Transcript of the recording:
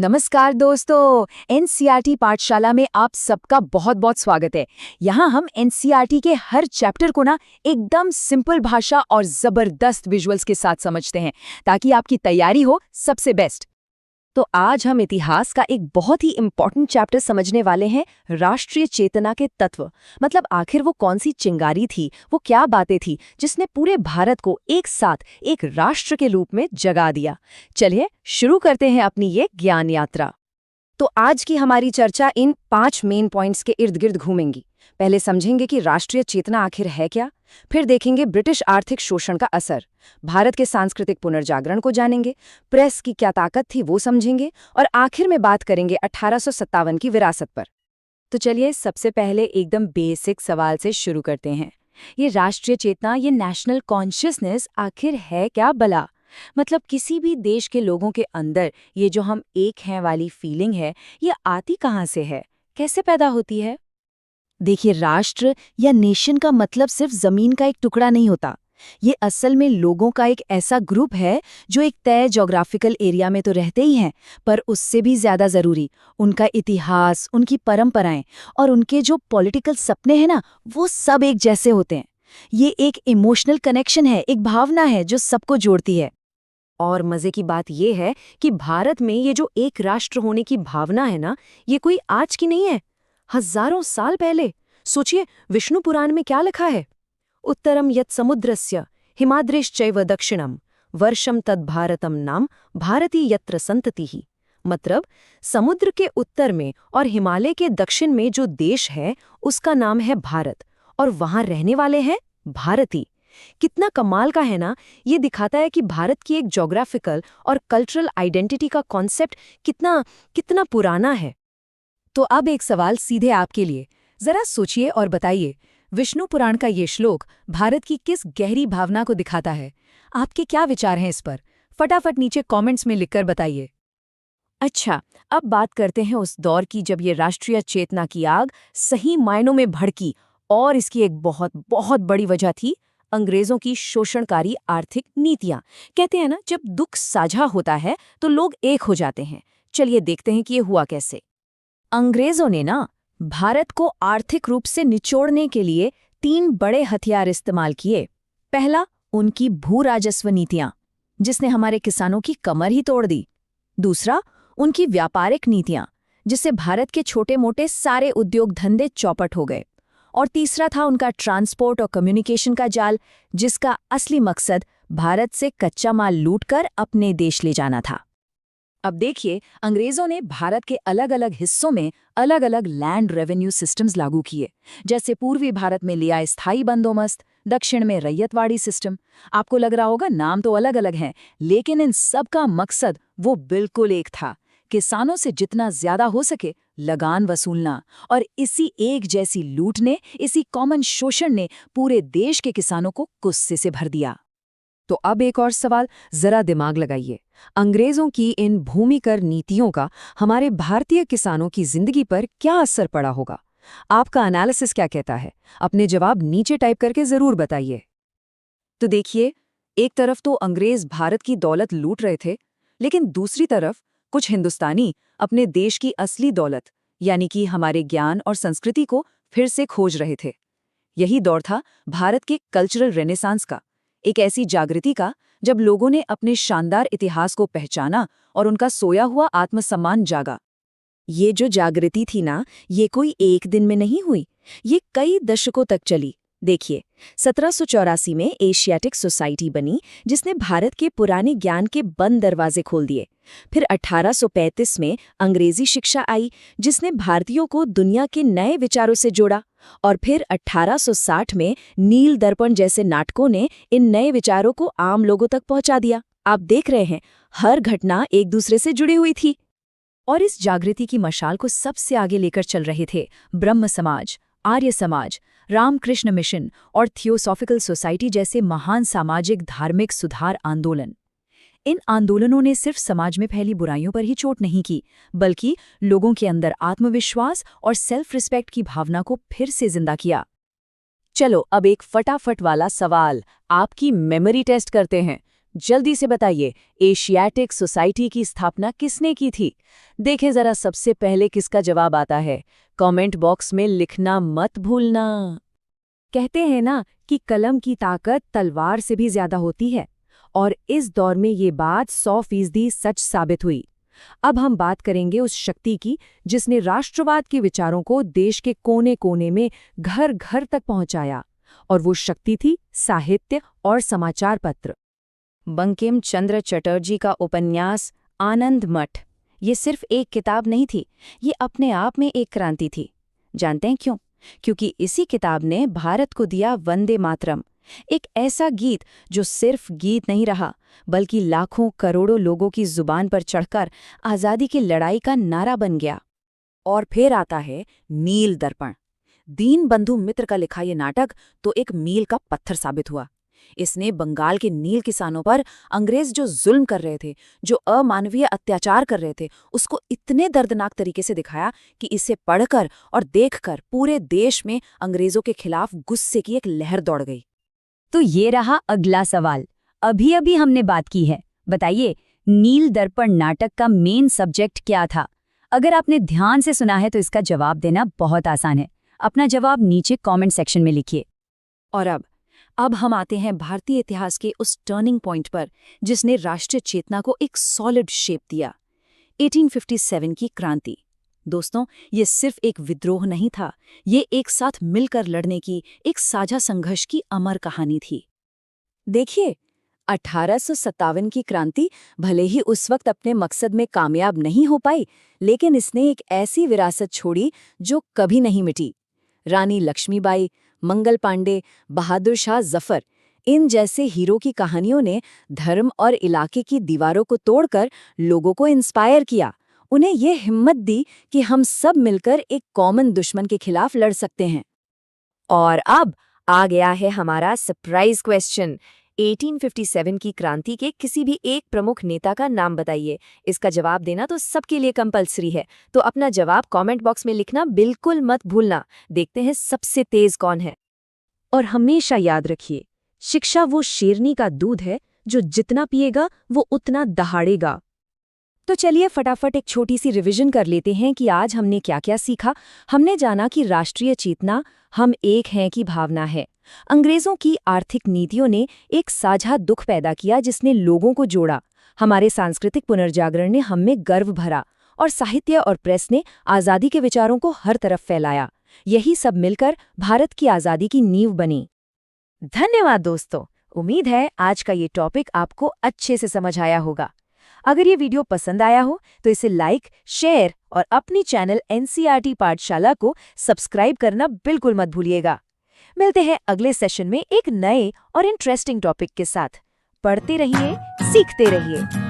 नमस्कार दोस्तों, एनसीईआरटी पाठशाला में आप सबका बहुत बहुत स्वागत है। यहाँ हम एनसीईआरटी के हर चैप्टर को एकदम सिंपल भाषा और जबरदस्त विजुअल्स के साथ समझते हैं ताकि आपकी तैयारी हो सबसे बेस्ट। तो आज हम इतिहास का एक बहुत ही इम्पॉर्टेंट चैप्टर समझने वाले हैं, राष्ट्रीय चेतना के तत्व। मतलब आखिर वो कौन सी चिंगारी थी, वो क्या बातें थी जिसने पूरे भारत को एक साथ एक राष्ट्र के रूप में जगा दिया। चलिए शुरू करते हैं अपनी ये ज्ञान यात्रा। तो आज की हमारी चर्चा इन 5 मेन पॉइंट्स के इर्द गिर्द घूमेंगी। पहले समझेंगे कि राष्ट्रीय चेतना आखिर है क्या, फिर देखेंगे ब्रिटिश आर्थिक शोषण का असर, भारत के सांस्कृतिक पुनर्जागरण को जानेंगे, प्रेस की क्या ताकत थी वो समझेंगे, और आखिर में बात करेंगे 1857 की विरासत पर। तो चलिए सबसे पहले एकदम बेसिक सवाल से शुरू करते हैं। ये राष्ट्रीय चेतना, ये नेशनल कॉन्शियसनेस आखिर है क्या भला? मतलब किसी भी देश के लोगों के अंदर ये जो हम एक हैं वाली फीलिंग है, ये आती कहाँ से है, कैसे पैदा होती है? देखिए, राष्ट्र या नेशन का मतलब सिर्फ जमीन का एक टुकड़ा नहीं होता। ये असल में लोगों का एक ऐसा ग्रुप है जो एक तय ज्योग्राफिकल एरिया में तो रहते ही हैं, पर उससे भी ज्यादा जरूरी उनका इतिहास, उनकी परंपराएं और उनके जो पॉलिटिकल सपने हैं ना, वो सब एक जैसे होते हैं। ये एक इमोशनल कनेक्शन है, एक भावना है जो सबको जोड़ती है। और मजे की बात यह है कि भारत में ये जो एक राष्ट्र होने की भावना है ना, ये कोई आज की नहीं है, हजारों साल पहले। सोचिए, विष्णु पुराण में क्या लिखा है? उत्तरम यत् समुद्रस्य हिमाद्रिश्चैव दक्षिणम वर्षम तद भारतम नाम भारती यत्र संततिः। मतलब समुद्र के उत्तर में और हिमालय के दक्षिण में जो देश है उसका नाम है भारत, और वहां रहने वाले हैं भारती। कितना कमाल का है ना। ये दिखाता है कि भारत की एक ज्योग्राफिकल और कल्चरल आइडेंटिटी का कॉन्सेप्ट कितना कितना पुराना है। तो अब एक सवाल सीधे आपके लिए, जरा सोचिए और बताइए, विष्णु पुराण का ये श्लोक भारत की किस गहरी भावना को दिखाता है? आपके क्या विचार हैं इस पर? फटाफट नीचे कमेंट्स में लिखकर बताइए। अच्छा, अब बात करते हैं उस दौर की जब ये राष्ट्रीय चेतना की आग सही मायनों में भड़की, और इसकी एक बहुत बहुत बड़ी वजह थी अंग्रेजों की शोषणकारी आर्थिक नीतियां। कहते हैं ना, जब दुख साझा होता है तो लोग एक हो जाते हैं। चलिए देखते हैं कि ये हुआ कैसे। अंग्रेजों ने भारत को आर्थिक रूप से निचोड़ने के लिए 3 बड़े हथियार इस्तेमाल किए। पहला, उनकी भू राजस्व नीतियां, जिसने हमारे किसानों की कमर ही तोड़ दी। दूसरा, उनकी व्यापारिक नीतियां, जिससे भारत के छोटे मोटे सारे उद्योग धंधे चौपट हो गए। और तीसरा था उनका ट्रांसपोर्ट और कम्युनिकेशन का जाल, जिसका असली मकसद भारत से कच्चा माल लूटकर अपने देश ले जाना था। अब देखिए, अंग्रेजों ने भारत के अलग अलग हिस्सों में अलग अलग लैंड रेवेन्यू सिस्टम्स लागू किए। जैसे पूर्वी भारत में लिया स्थायी बंदोबस्त, दक्षिण में रैयतवाड़ी सिस्टम। आपको लग रहा होगा नाम तो अलग अलग हैं, लेकिन इन सब का मकसद वो बिल्कुल एक था, किसानों से जितना ज्यादा हो सके लगान वसूलना। और इसी एक जैसी लूट ने, इसी कॉमन शोषण ने पूरे देश के किसानों को गुस्से से भर दिया। तो अब एक और सवाल, जरा दिमाग लगाइए। अंग्रेजों की इन भूमिकर नीतियों का हमारे भारतीय किसानों की जिंदगी पर क्या असर पड़ा होगा? आपका एनालिसिस क्या कहता है? अपने जवाब नीचे टाइप करके जरूर बताइए। तो देखिए, एक तरफ तो अंग्रेज भारत की दौलत लूट रहे थे, लेकिन दूसरी तरफ कुछ हिंदुस्तानी अपने देश की असली दौलत, यानी कि हमारे ज्ञान और संस्कृति को फिर से खोज रहे थे। यही दौर था भारत के कल्चरल रेनेसांस का, एक ऐसी जागृति का जब लोगों ने अपने शानदार इतिहास को पहचाना और उनका सोया हुआ आत्मसम्मान जागा। ये जो जागृति थी ना, ये कोई एक दिन में नहीं हुई, ये कई दशकों तक चली। देखिए, 1784 में एशियाटिक सोसाइटी बनी, जिसने भारत के पुराने ज्ञान के बंद दरवाजे खोल दिए। फिर 1835 में अंग्रेजी शिक्षा आई, जिसने भारतीयों को दुनिया के नए विचारों से जोड़ा। और फिर 1860 में नील दर्पण जैसे नाटकों ने इन नए विचारों को आम लोगों तक पहुंचा दिया। आप देख रहे हैं, हर घटना एक दूसरे से जुड़ी हुई थी। और इस जागृति की मशाल को सबसे आगे लेकर चल रहे थे ब्रह्म समाज, आर्य समाज, रामकृष्ण मिशन और थियोसॉफिकल सोसाइटी जैसे महान सामाजिक धार्मिक सुधार आंदोलन। इन आंदोलनों ने सिर्फ समाज में फैली बुराइयों पर ही चोट नहीं की, बल्कि लोगों के अंदर आत्मविश्वास और सेल्फ रिस्पेक्ट की भावना को फिर से जिंदा किया। चलो अब एक फटाफट वाला सवाल, आपकी मेमोरी टेस्ट करते हैं। जल्दी से बताइए, एशियाटिक सोसाइटी की स्थापना किसने की थी? देखें जरा सबसे पहले किसका जवाब आता है। कमेंट बॉक्स में लिखना मत भूलना। कहते हैं ना कि कलम की ताकत तलवार से भी ज्यादा होती है, और इस दौर में ये बात 100% सच साबित हुई। अब हम बात करेंगे उस शक्ति की जिसने राष्ट्रवाद के विचारों को देश के कोने-कोने में घर-घर तक पहुंचाया, और वो शक्ति थी साहित्य और समाचार पत्र। बंकिम चंद्र चटर्जी का उपन्यास आनंद मठ, ये सिर्फ एक किताब नहीं थी, ये अपने आप में एक क्रांति थी। जानते हैं क्यों? क्योंकि इसी किताब ने भारत को दिया वंदे मातरम, एक ऐसा गीत जो सिर्फ गीत नहीं रहा, बल्कि लाखों करोड़ों लोगों की जुबान पर चढ़कर आज़ादी की लड़ाई का नारा बन गया। और फिर आता है नील दर्पण। दीनबंधु मित्र का लिखा ये नाटक तो एक मील का पत्थर साबित हुआ। इसने बंगाल के नील किसानों पर अंग्रेज जो जुल्म कर रहे थे, जो अमानवीय अत्याचार कर रहे थे, उसको इतने दर्दनाक तरीके से दिखाया कि इसे पढ़कर और देखकर पूरे देश में अंग्रेजों के खिलाफ गुस्से की एक लहर दौड़ गई। तो ये रहा अगला सवाल। अभी अभी हमने बात की है, बताइए नील दर्पण नाटक का मेन सब्जेक्ट क्या था? अगर आपने ध्यान से सुना है तो इसका जवाब देना बहुत आसान है। अपना जवाब नीचे कमेंट सेक्शन में लिखिए। और अब हम आते हैं भारतीय इतिहास के उस टर्निंग पॉइंट पर जिसने राष्ट्रीय चेतना को एक सॉलिड शेप दिया, 1857 की क्रांति। दोस्तों, ये सिर्फ एक विद्रोह नहीं था, ये एक साथ मिलकर लड़ने की, एक साझा संघर्ष की अमर कहानी थी। देखिए, 1857 की क्रांति भले ही उस वक्त अपने मकसद में कामयाब नहीं हो पाई, लेकिन इसने एक ऐसी विरासत छोड़ी जो कभी नहीं मिटी। रानी लक्ष्मीबाई, मंगल पांडे, बहादुर शाह जफर, इन जैसे हीरो की कहानियों ने धर्म और इलाके की दीवारों को तोड़कर लोगों को इंस्पायर किया। उन्हें ये हिम्मत दी कि हम सब मिलकर एक कॉमन दुश्मन के खिलाफ लड़ सकते हैं। और अब आ गया है हमारा सरप्राइज क्वेश्चन। 1857 की क्रांति के किसी भी एक प्रमुख नेता का नाम बताइए। इसका जवाब देना तो सबके लिए कंपलसरी है, तो अपना जवाब कमेंट बॉक्स में लिखना बिल्कुल मत भूलना। देखते हैं सबसे तेज कौन है। और हमेशा याद रखिए, शिक्षा वो शेरनी का दूध है जो जितना पिएगा वो उतना दहाड़ेगा। तो चलिए फटाफट एक छोटी सी रिवीजन कर लेते हैं कि आज हमने क्या क्या सीखा। हमने जाना कि राष्ट्रीय चेतना हम एक हैं की भावना है। अंग्रेजों की आर्थिक नीतियों ने एक साझा दुख पैदा किया जिसने लोगों को जोड़ा। हमारे सांस्कृतिक पुनर्जागरण ने हम में गर्व भरा, और साहित्य और प्रेस ने आज़ादी के विचारों को हर तरफ फैलाया। यही सब मिलकर भारत की आज़ादी की नींव बनी। धन्यवाद दोस्तों, उम्मीद है आज का ये टॉपिक आपको अच्छे से समझ आया होगा। अगर ये वीडियो पसंद आया हो तो इसे लाइक, शेयर और अपनी चैनल एनसीईआरटी पाठशाला को सब्सक्राइब करना बिल्कुल मत भूलिएगा। मिलते हैं अगले सेशन में एक नए और इंटरेस्टिंग टॉपिक के साथ। पढ़ते रहिए, सीखते रहिए।